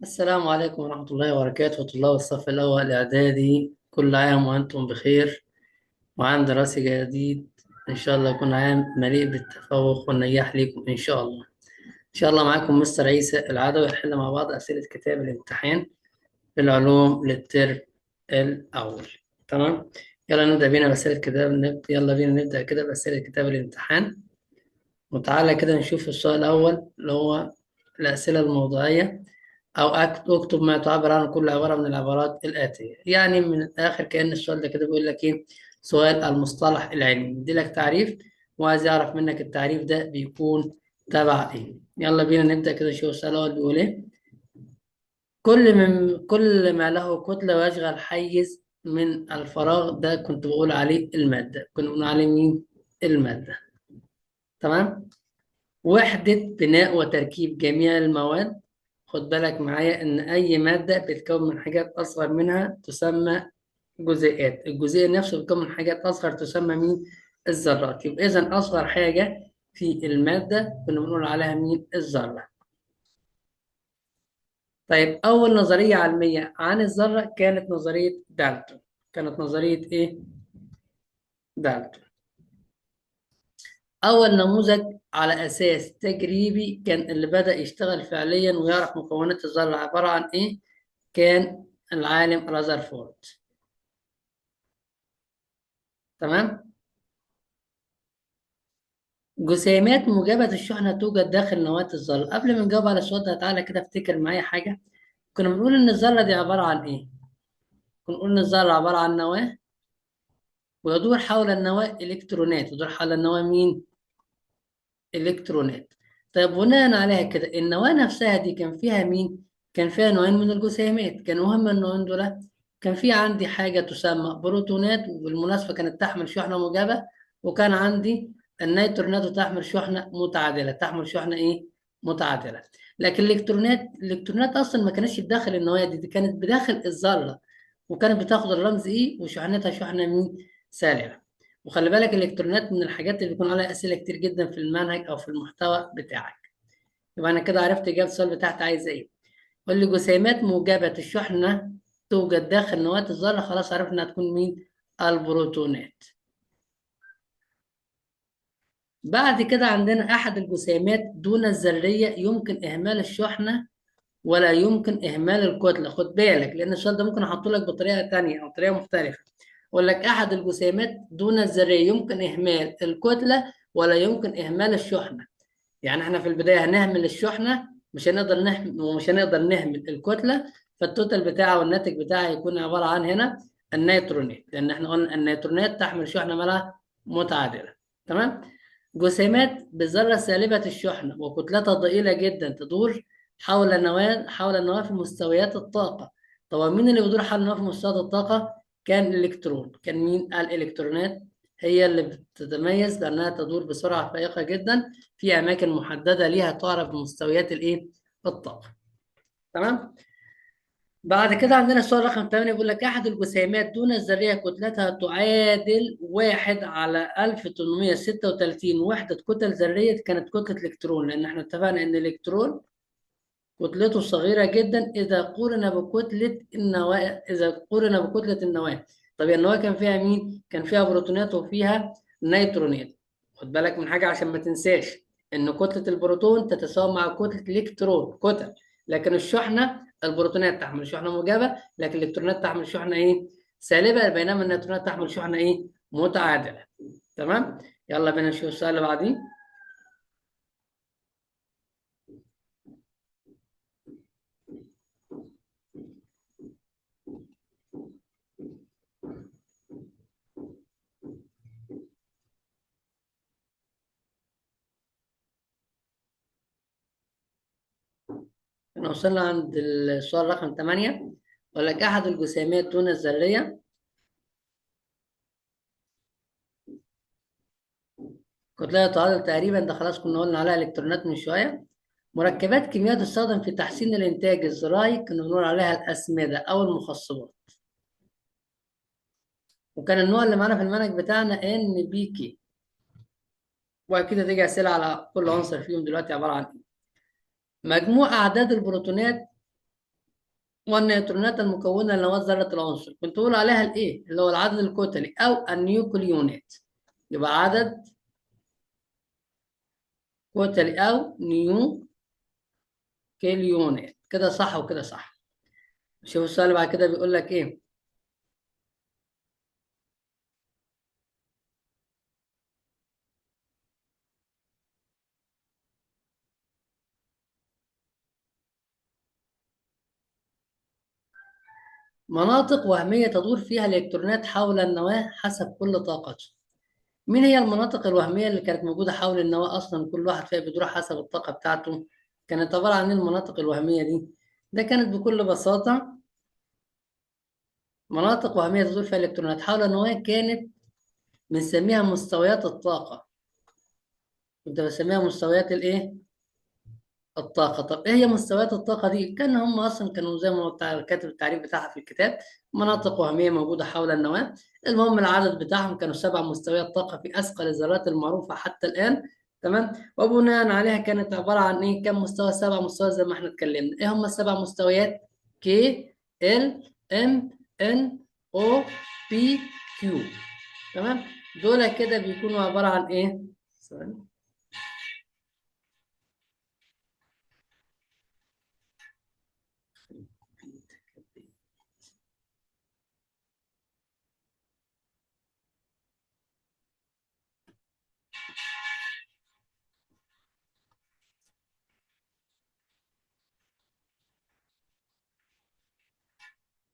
السلام عليكم ورحمة الله وبركاته. طلاب الصف الأول الإعدادي، كل عام وأنتم بخير وعام دراسي جديد. إن شاء الله يكون عام مليء بالتفوق والنجاح ليكم إن شاء الله. إن شاء الله معاكم مستر عيسى العدوي، نحل مع بعض أسئلة كتاب الامتحان في العلوم للترم الأول. تمام. يلا نبدأ بينا بأسئلة كتاب يلا بينا نبدأ كده بأسئلة كتاب الامتحان. وتعالى كده نشوف السؤال الأول اللي هو الأسئلة الموضوعية. أو اكتب ما تعبر عنه كل عبارة من العبارات الآتية. يعني من الآخر كأن السؤال ده كده بيقول لك إيه؟ سؤال المصطلح العلمي، يدي لك تعريف وعايز يعرف منك التعريف ده بيكون تبع إيه. يلا بينا نبدأ كده نشوف السؤال الأول بيقول إيه. كل ما له كتلة ويشغل حيز من الفراغ، ده كنت بقول عليه المادة، كنا بنقول عليه مين؟ المادة. تمام. وحدة بناء وتركيب جميع المواد. خد بالك معايا إن أي مادة بتتكون من حاجات أصغر منها تسمى جزيئات. الجزيء نفسه بيتكون من حاجات أصغر تسمى مين؟ الذرات. يبقى إذا أصغر حاجة في المادة كنا بنقول عليها مين؟ الذرة. طيب، أول نظرية علمية عن الذرة كانت نظرية دالتون. كانت نظرية إيه؟ دالتون. أول نموذج على أساس تجريبي كان اللي بدأ يشتغل فعليا ويعرف مكونات الذرة عبارة عن إيه، كان العالم رذرفورد. تمام. جسيمات موجبة الشحنة توجد داخل نواة الذرة. قبل ما نجاوب على السؤال ده تعالى كده افتكر معايا حاجة. كنا بنقول إن الذرة دي عبارة عن إيه؟ كنا بنقول إن الذرة عبارة عن نواة، ويدور حول النواة إلكترونات. يدور حول النواة مين؟ إلكترونات. طيب بناء عليها كده النواة نفسها دي كان فيها مين؟ كان فيها نوعين من الجسيمات. كانوا هم النوعين دول. كان في عندي حاجة تسمى بروتونات، وبالمناسبة كانت تحمل شحنة موجبة. وكان عندي النيترونات تحمل شحنة متعادلة. تحمل شحنة إيه؟ متعادلة. لكن الإلكترونات أصلا ما كانتش بداخل النواة دي كانت بداخل الذرة. وكانت بتاخد الرمز إيه وشحنتها شحنة مين؟ سالبة. وخلي بالك الالكترونات من الحاجات اللي بيكون عليها اسئله كتير جدا في المنهج او في المحتوى بتاعك. يبقى انا كده عرفت اجابه السؤال بتاعتي عايزه ايه. قول لي جسيمات موجبه الشحنه توجد داخل نواه الذره. خلاص عرفنا هتكون مين؟ البروتونات. بعد كده عندنا احد الجسيمات دون الذريه يمكن اهمال الشحنه ولا يمكن اهمال الكتله. خد بالك لان السؤال ده ممكن احطه لك بطريقه تانية او طريقه مختلفه. اقول لك احد الجسيمات دون الذريه يمكن اهمال الكتله ولا يمكن اهمال الشحنه. يعني احنا في البدايه هنهمل الشحنه، مش هنقدر نحمل ومش هنقدر نهمل الكتله. فالتوتال بتاعه والناتج بتاعه هيكون عباره عن هنا النيترونات، لان احنا قلنا النيترونات تحمل شحنه مالها متعادله. تمام. جسيمات بذره سالبه الشحنه وكتلتها ضئيله جدا تدور حول النواه في مستويات الطاقه. طب مين اللي بيدور حول النواه في مستويات الطاقه؟ كان الالكترون. كان مين؟ الالكترونات هي اللي بتتميز بانها تدور بسرعه فائقه جدا في اماكن محدده ليها تعرف بمستويات الايه؟ الطاقه. تمام. بعد كده عندنا السؤال رقم 8 بيقول لك احد الجسيمات دون الذريه كتلتها تعادل 1 على 1836 وحده كتل ذريه. كانت كتله الكترون، لان احنا اتفقنا ان الالكترون كتلته صغيره جدا اذا قورن بكتله النواه. طب النواه كان فيها مين؟ كان فيها بروتونات وفيها نيترونات. خد بالك من حاجه عشان ما تنساش ان كتله البروتون تتساوي مع كتله الالكترون كتل. لكن الشحنه البروتونات تحمل شحنه موجبه، لكن الالكترونات تحمل شحنه ايه؟ سالبه، بينما النيوترونات تحمل شحنه ايه؟ متعادله. تمام. يلا بينا نشوف السؤال اللي بعديه. احنا وصلنا عند السؤال رقم 8. يقول لك احد الجسيمات دون الذريه كتلة تعادل تقريبا، ده خلاص كنا قلنا عليها الكترونات من شويه. مركبات كيميائيه تستخدم في تحسين الانتاج الزراعي كنا بنقول عليها الاسمده او المخصبات. وكان النوع اللي معانا في المنهج بتاعنا ان بي كي. واكيد هتيجي اسئله على كل عنصر فيهم دلوقتي عباره عن ايه. مجموع اعداد البروتونات والنيوترونات المكونة لنواة ذرة العنصر كنت بقول عليها الإيه؟ اللي هو العدد الكتلي أو النيوكليونات. يبقى عدد كتلي أو نيوكليونات. كده صح وكده صح. شوف السؤال اللي بعد كده بيقول لك إيه؟ مناطق وهمية تدور فيها الإلكترونات حول النواة حسب كل طاقته. مين هي المناطق الوهمية اللي كانت موجودة حول النواة أصلا كل واحد فيها بيدور حسب الطاقة بتاعته؟ كانت عبارة عن إيه المناطق الوهمية دي؟ ده كانت بكل بساطة مناطق وهمية تدور فيها الإلكترونات حول النواة، كانت بنسميها مستويات الطاقة. كنت بسميها مستويات الإيه؟ الطاقة. طب إيه هي مستويات الطاقة دي؟ كان هم أصلا كانوا زي ما كاتب التعريف بتاعها في الكتاب، مناطق وهمية موجودة حول النواة. المهم العدد بتاعهم كانوا 7 مستويات طاقة في أثقل الذرات المعروفة حتى الآن. تمام. وبناء عليها كانت عبارة عن إيه؟ كم مستوى؟ 7 مستويات زي ما إحنا اتكلمنا. إيه هم ال7 مستويات؟ كي، ال، ام، ان، او، بي، كيو. تمام. دول كده بيكونوا عبارة عن إيه؟ ثواني.